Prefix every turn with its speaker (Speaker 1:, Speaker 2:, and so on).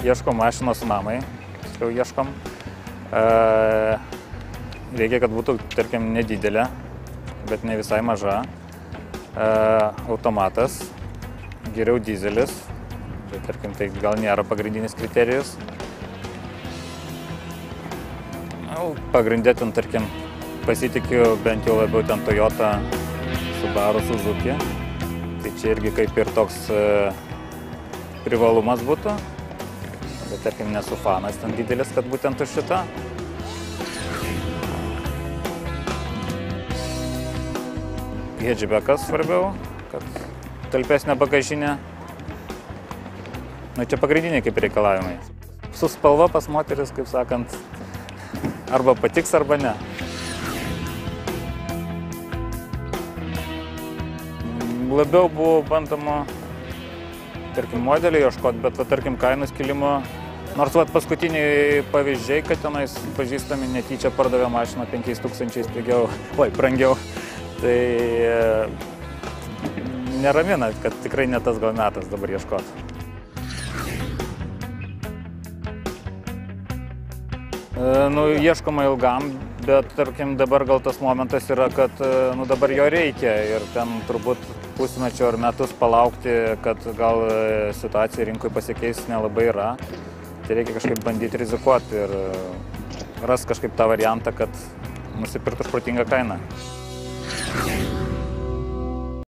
Speaker 1: ieškom mašinos mamai, jau ieškom. Reikia, kad būtų, tarkim, nedidelė, bet ne visai maža. Automatas, geriau dizelis, bet, tarkim, tai gal nėra pagrindinis kriterijus. Pagrindė ten, tarkim, pasitikiu bent jau labiau ten Toyota, Subaru, Suzuki. Tai čia irgi kaip ir toks privalumas būtų. Bet, tarkim, nesu fanas ten didelis, kad būtent už šitą. Hedžbekas svarbiau, kad talpesnė bagažinė. Nu, čia pagrindiniai kaip reikalavimai. Su spalva pas moteris, kaip sakant, arba patiks, arba ne. Labiau buvo bandoma, tarkim, modelį ieškoti, bet, tarkim, kainų skilimo. Nors paskutiniai pavyzdžiai, kad tenais pažįstami netyčia pardavė mašiną 5000 pigiau, brangiau. Tai neramina, kad tikrai ne tas gal metas dabar ieškoti. Ieškoma ilgam, bet, tarkim, dabar gal tas momentas yra, kad dabar jo reikia ir ten turbūt pusmečio ar metus palaukti, kad gal situacija rinkoje pasikeis nelabai yra. Tai reikia kažkaip bandyti rizikuoti ir ras kažkaip tą variantą, kad nusipirktų už protingą kainą.